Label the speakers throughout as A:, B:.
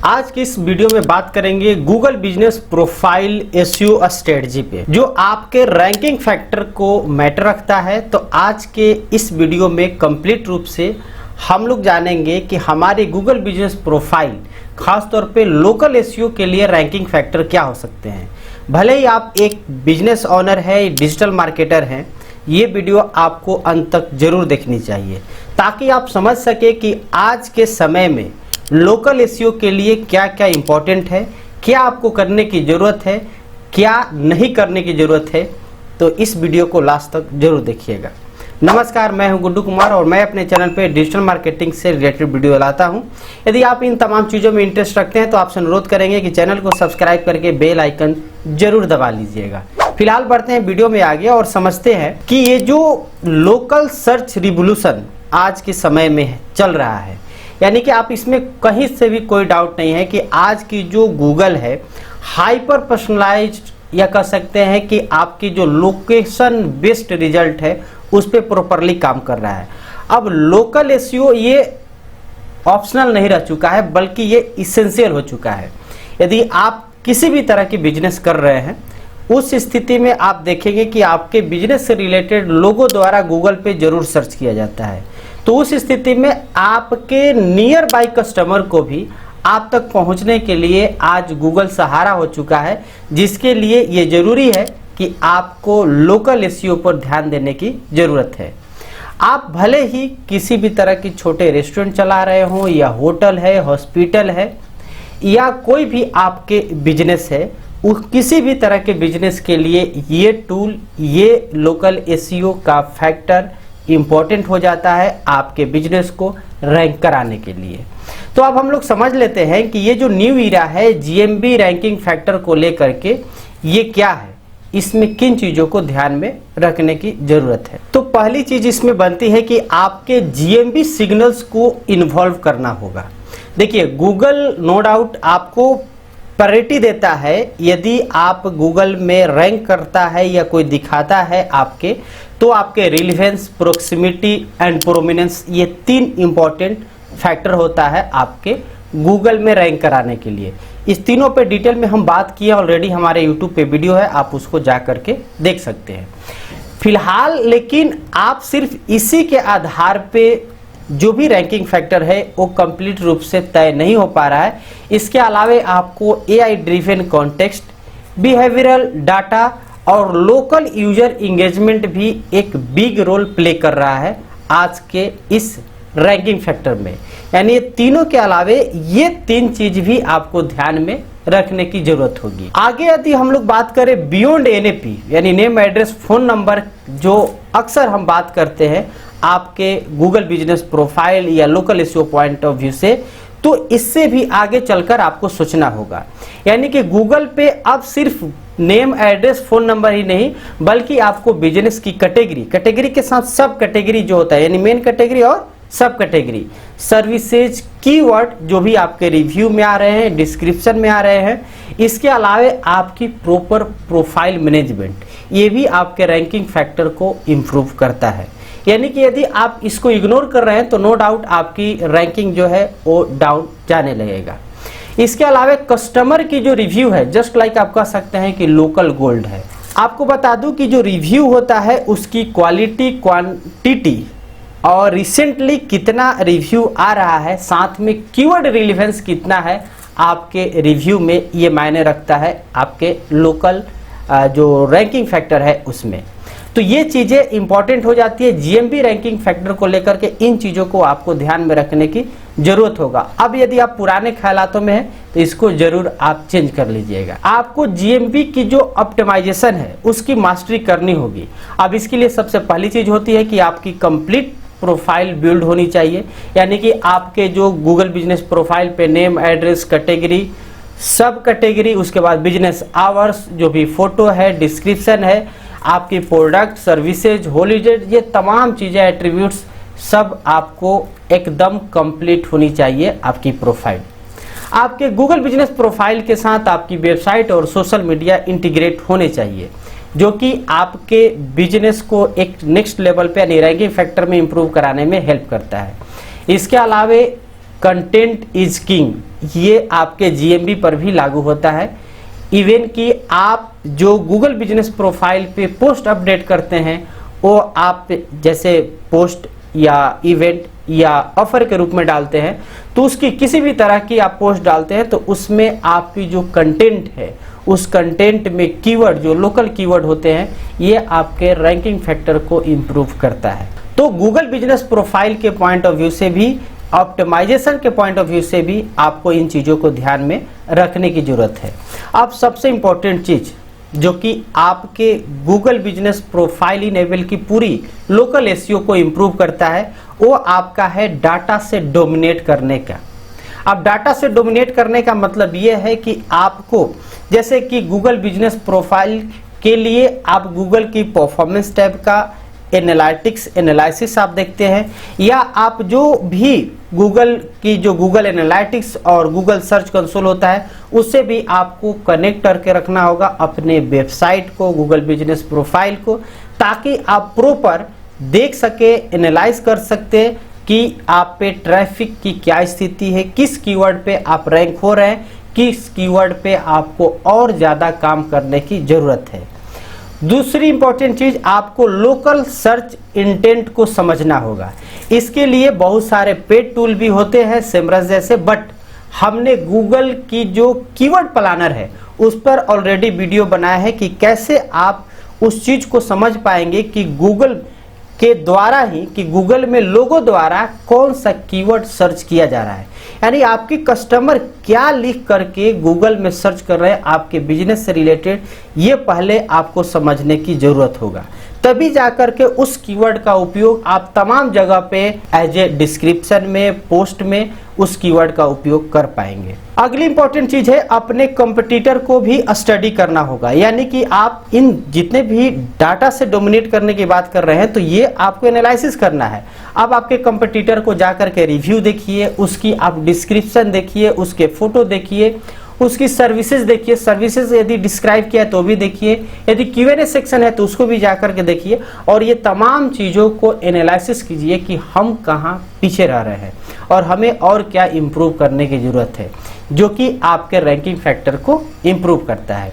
A: आज की इस वीडियो में बात करेंगे Google business profile SEO strategy पे, जो आपके रैंकिंग फैक्टर को मैटर रखता है। तो आज के इस वीडियो में कंप्लीट रूप से हम लोग जानेंगे कि हमारे गूगल बिजनेस प्रोफाइल खासतौर पे लोकल एसईओ के लिए रैंकिंग फैक्टर क्या हो सकते हैं। भले ही आप एक बिजनेस ओनर है, डिजिटल मार्केटर हैं, ये वीडियो आपको अंत तक जरूर देखनी चाहिए ताकि आप समझ सके कि आज के समय में लोकल एसईओ के लिए क्या क्या इंपॉर्टेंट है, क्या आपको करने की ज़रूरत है, क्या नहीं करने की ज़रूरत है। तो इस वीडियो को लास्ट तक जरूर देखिएगा। नमस्कार, मैं हूं गुड्डू कुमार और मैं अपने चैनल पे डिजिटल मार्केटिंग से रिलेटेड वीडियो लाता हूं। यदि आप इन तमाम चीज़ों में इंटरेस्ट रखते हैं तो आपसे अनुरोध करेंगे कि चैनल को सब्सक्राइब करके बेल आइकन जरूर दबा लीजिएगा। फिलहाल बढ़ते हैं वीडियो में आगे और समझते हैं कि ये जो लोकल सर्च रिवोल्यूशन आज के समय में चल रहा है, यानी कि आप इसमें कहीं से भी कोई डाउट नहीं है कि आज की जो गूगल है हाइपर पर्सनलाइज्ड या कह सकते हैं कि आपकी जो लोकेशन बेस्ड रिजल्ट है उस पर प्रॉपरली काम कर रहा है। अब लोकल एसईओ ये ऑप्शनल नहीं रह चुका है बल्कि ये इसेंशियल हो चुका है। यदि आप किसी भी तरह की बिजनेस कर रहे हैं उस स्थिति में आप देखेंगे कि आपके बिजनेस से रिलेटेड लोगों द्वारा गूगल पे जरूर सर्च किया जाता है। तो उस स्थिति में आपके नियर बाई कस्टमर को भी आप तक पहुंचने के लिए आज गूगल सहारा हो चुका है, जिसके लिए ये जरूरी है कि आपको लोकल एसईओ पर ध्यान देने की जरूरत है। आप भले ही किसी भी तरह की छोटे रेस्टोरेंट चला रहे हो या होटल है, हॉस्पिटल है या कोई भी आपके बिजनेस है, किसी भी तरह के बिजनेस के लिए ये टूल, ये लोकल एसईओ का फैक्टर इम्पोर्टेंट हो जाता है आपके बिजनेस को रैंक कराने के लिए। तो अब हम लोग समझ लेते हैं कि ये जो न्यू ईरा है जीएमबी रैंकिंग फैक्टर को लेकर के ये क्या है, इसमें किन चीज़ों को ध्यान में रखने की ज़रूरत है। तो पहली चीज़ इसमें बनती है कि आपके जीएमबी सिग्नल्स को इन्वॉल्व करना होगा। देखिए, गूगल नो डाउट आपको प्रायोरिटी देता है। यदि आप गूगल में रैंक करता है या कोई दिखाता है आपके, तो आपके रिलेवेंस, प्रोक्सिमिटी एंड प्रोमिनेंस, ये तीन इंपॉर्टेंट फैक्टर होता है आपके गूगल में रैंक कराने के लिए। इस तीनों पे डिटेल में हम बात किए, ऑलरेडी हमारे यूट्यूब पे वीडियो है, आप उसको जा करके देख सकते हैं। फिलहाल लेकिन आप सिर्फ इसी के आधार पे जो भी रैंकिंग फैक्टर है वो कंप्लीट रूप से तय नहीं हो पा रहा है। इसके अलावा आपको AI driven context, behavioural data और लोकल यूजर इंगेजमेंट भी एक बिग रोल प्ले कर रहा है आज के इस रैंकिंग फैक्टर में। यानी ये तीनों के अलावे ये तीन चीज भी आपको ध्यान में रखने की जरूरत होगी। आगे यदि हम लोग बात करें बियॉन्ड एनएपी यानी नेम, एड्रेस, फोन नंबर, जो अक्सर हम बात करते हैं आपके गूगल बिजनेस प्रोफाइल या local SEO point of view से, तो इससे भी आगे चलकर आपको सोचना होगा। यानी कि गूगल पे अब सिर्फ नेम, एड्रेस, फोन नंबर ही नहीं बल्कि आपको बिजनेस की कैटेगरी के साथ सब कैटेगरी जो होता है, यानी मेन कैटेगरी और सब कैटेगरी, सर्विसेज, कीवर्ड जो भी आपके रिव्यू में आ रहे हैं, डिस्क्रिप्शन में आ रहे हैं, इसके अलावा आपकी प्रॉपर प्रोफाइल मैनेजमेंट, ये भी आपके रैंकिंग फैक्टर को इम्प्रूव करता है। यानी कि यदि आप इसको इग्नोर कर रहे हैं तो नो डाउट आपकी रैंकिंग जो है वो डाउन जाने लगेगा। इसके अलावा कस्टमर की जो रिव्यू है, जस्ट लाइक आप कह सकते हैं कि लोकल गोल्ड है। आपको बता दूं कि जो रिव्यू होता है उसकी क्वालिटी, क्वांटिटी और रिसेंटली कितना रिव्यू आ रहा है, साथ में कीवर्ड रिलेवेंस कितना है आपके रिव्यू में, ये मायने रखता है आपके लोकल जो रैंकिंग फैक्टर है उसमें। तो ये चीज़ें इंपॉर्टेंट हो जाती है जीएमबी रैंकिंग फैक्टर को लेकर के। इन चीज़ों को आपको ध्यान में रखने की जरूरत होगा। अब यदि आप पुराने ख्यालातों में हैं तो इसको जरूर आप चेंज कर लीजिएगा। आपको जीएमबी की जो ऑप्टिमाइजेशन है उसकी मास्टरी करनी होगी। अब इसके लिए सबसे पहली चीज़ होती है कि आपकी कंप्लीट प्रोफाइल बिल्ड होनी चाहिए। यानी कि आपके जो गूगल बिजनेस प्रोफाइल पे नेम, एड्रेस, कैटेगरी, सब कैटेगरी, उसके बाद बिजनेस आवर्स, जो भी फोटो है, डिस्क्रिप्शन है, आपकी प्रोडक्ट, सर्विसेज, हॉलीडे, ये तमाम चीज़ें, एट्रीब्यूट्स सब आपको एकदम कंप्लीट होनी चाहिए आपकी प्रोफाइल। आपके गूगल बिजनेस प्रोफाइल के साथ आपकी वेबसाइट और सोशल मीडिया इंटीग्रेट होने चाहिए, जो कि आपके बिजनेस को एक नेक्स्ट लेवल पे यानी रैंकिंग फैक्टर में इंप्रूव कराने में हेल्प करता है। इसके अलावे कंटेंट इज किंग, ये आपके जीएमबी पर भी लागू होता है। इवन कि आप जो गूगल बिजनेस प्रोफाइल पे पोस्ट अपडेट करते हैं वो आप जैसे पोस्ट या इवेंट या ऑफर के रूप में डालते हैं, तो उसकी किसी भी तरह की आप पोस्ट डालते हैं तो उसमें आपकी जो कंटेंट है उस कंटेंट में कीवर्ड, जो लोकल कीवर्ड होते हैं, ये आपके रैंकिंग फैक्टर को इम्प्रूव करता है। तो गूगल बिजनेस प्रोफाइल के पॉइंट ऑफ व्यू से भी, ऑप्टिमाइजेशन के पॉइंट ऑफ व्यू से भी आपको इन चीज़ों को ध्यान में रखने की जरूरत है। अब सबसे इम्पोर्टेंट चीज़ जो कि आपके गूगल बिजनेस प्रोफाइल इनेबल की पूरी लोकल एसईओ को इम्प्रूव करता है, वो आपका है डाटा से डोमिनेट करने का। अब डाटा से डोमिनेट करने का मतलब ये है कि आपको, जैसे कि गूगल बिजनेस प्रोफाइल के लिए आप गूगल की परफॉर्मेंस टैब का एनालिटिक्स एनालिसिस आप देखते हैं, या आप जो भी गूगल की जो गूगल एनालिटिक्स और गूगल सर्च कंसोल होता है उससे भी आपको कनेक्ट करके रखना होगा अपने वेबसाइट को, गूगल बिजनेस प्रोफाइल को, ताकि आप प्रॉपर देख सके, एनालाइज कर सकते कि आप पे ट्रैफिक की क्या स्थिति है, किस कीवर्ड पे आप रैंक हो रहे हैं, किस कीवर्ड पे आपको और ज़्यादा काम करने की ज़रूरत है। दूसरी इंपॉर्टेंट चीज, आपको लोकल सर्च इंटेंट को समझना होगा। इसके लिए बहुत सारे पेड टूल भी होते हैं सेमरस जैसे, बट हमने गूगल की जो कीवर्ड प्लानर है उस पर ऑलरेडी वीडियो बनाया है कि कैसे आप उस चीज को समझ पाएंगे कि गूगल के द्वारा ही, कि गूगल में लोगों द्वारा कौन सा कीवर्ड सर्च किया जा रहा है, यानी आपके कस्टमर क्या लिख करके गूगल में सर्च कर रहे हैं आपके बिजनेस से रिलेटेड, ये पहले आपको समझने की जरूरत होगा। तभी जाकर के उस कीवर्ड का उपयोग आप तमाम जगह पे एज ए डिस्क्रिप्शन में, पोस्ट में उस कीवर्ड का उपयोग कर पाएंगे। अगली इंपॉर्टेंट चीज है, अपने कंपटीटर को भी स्टडी करना होगा, यानी कि आप इन जितने भी डाटा से डोमिनेट करने की बात कर रहे हैं तो ये आपको एनालिसिस करना है। अब आपके कंपटीटर को जाकर के रिव्यू देखिए, उसकी आप डिस्क्रिप्शन देखिए, उसके फोटो देखिए, उसकी सर्विसेज देखिए, सर्विसेज यदि डिस्क्राइब किया है तो भी देखिए, यदि Q&A सेक्शन है तो उसको भी जाकर के देखिए, और ये तमाम चीज़ों को एनालिसिस कीजिए कि हम कहाँ पीछे रह रहे हैं और हमें और क्या इम्प्रूव करने की ज़रूरत है, जो कि आपके रैंकिंग फैक्टर को इम्प्रूव करता है।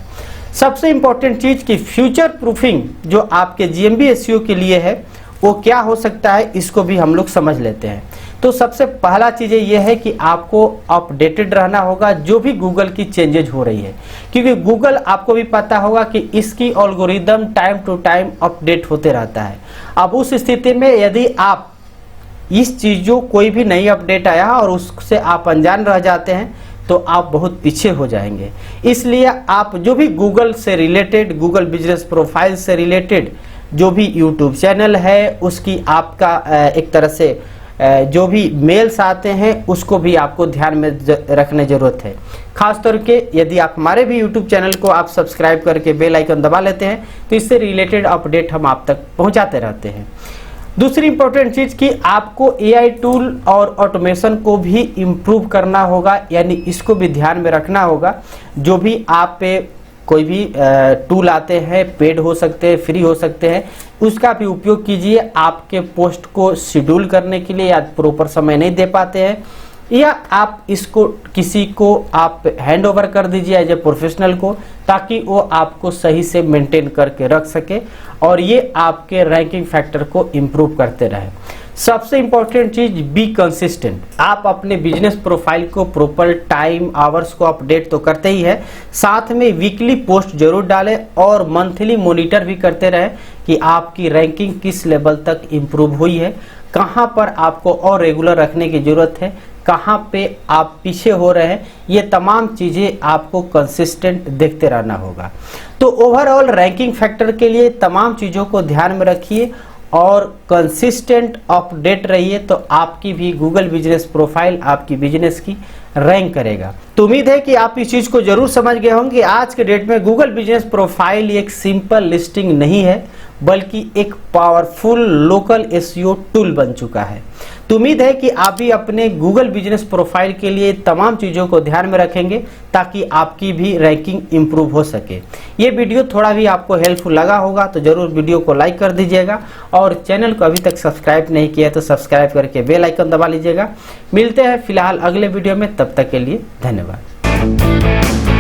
A: सबसे इम्पोर्टेंट चीज़ कि फ्यूचर प्रूफिंग जो आपके GMB SEO के लिए है वो क्या हो सकता है, इसको भी हम लोग समझ लेते हैं। तो सबसे पहला चीज़ ये है कि आपको अपडेटेड रहना होगा जो भी गूगल की चेंजेज हो रही है, क्योंकि गूगल, आपको भी पता होगा कि इसकी algorithm time to time update होते रहता है। अब उस स्थिति में यदि आप इस चीज़ों कोई भी नई अपडेट आया और उससे आप अनजान रह जाते हैं तो आप बहुत पीछे हो जाएंगे। इसलिए आप जो भी गूगल से रिलेटेड, गूगल बिजनेस प्रोफाइल से रिलेटेड जो भी यूट्यूब चैनल है उसकी आपका एक तरह से जो भी मेल्स आते हैं उसको भी आपको ध्यान में रखने जरूरत है। खासतौर के यदि आप हमारे भी यूट्यूब चैनल को आप सब्सक्राइब करके बेल आइकन दबा लेते हैं तो इससे रिलेटेड अपडेट हम आप तक पहुंचाते रहते हैं। दूसरी इंपॉर्टेंट चीज़ कि आपको AI टूल और ऑटोमेशन को भी इम्प्रूव करना होगा, यानी इसको भी ध्यान में रखना होगा। जो भी आप पे कोई भी टूल आते हैं, पेड हो सकते हैं, फ्री हो सकते हैं, उसका भी उपयोग कीजिए। आपके पोस्ट को शेड्यूल करने के लिए या प्रॉपर समय नहीं दे पाते हैं, या आप इसको किसी को आप हैंड ओवर कर दीजिए एज ए प्रोफेशनल को, ताकि वो आपको सही से मेंटेन करके रख सके और ये आपके रैंकिंग फैक्टर को इम्प्रूव करते रहे। सबसे इंपॉर्टेंट चीज, बी कंसिस्टेंट। आप अपने बिजनेस प्रोफाइल को प्रॉपर टाइम, आवर्स को अपडेट तो करते ही है, साथ में वीकली पोस्ट जरूर डालें और मंथली मॉनिटर भी करते रहें कि आपकी रैंकिंग किस लेवल तक इम्प्रूव हुई है, कहाँ पर आपको और रेगुलर रखने की जरूरत है, कहाँ पे आप पीछे हो रहे हैं। ये तमाम चीज़ें आपको कंसिस्टेंट देखते रहना होगा। तो ओवरऑल रैंकिंग फैक्टर के लिए तमाम चीज़ों को ध्यान में रखिए और कंसिस्टेंट अपडेट रहिए, तो आपकी भी गूगल बिजनेस प्रोफाइल आपकी बिजनेस की रैंक करेगा। तो उम्मीद है कि आप इस चीज़ को जरूर समझ गए होंगे। आज के डेट में गूगल बिजनेस प्रोफाइल एक सिंपल लिस्टिंग नहीं है, बल्कि एक पावरफुल लोकल SEO टूल बन चुका है। तो उम्मीद है कि आप भी अपने गूगल बिजनेस प्रोफाइल के लिए तमाम चीज़ों को ध्यान में रखेंगे ताकि आपकी भी रैंकिंग इंप्रूव हो सके। ये वीडियो थोड़ा भी आपको हेल्पफुल लगा होगा तो जरूर वीडियो को लाइक कर दीजिएगा और चैनल को अभी तक सब्सक्राइब नहीं किया तो सब्सक्राइब करके बेल आइकन दबा लीजिएगा। मिलते हैं फिलहाल अगले वीडियो में, तब तक के लिए धन्यवाद।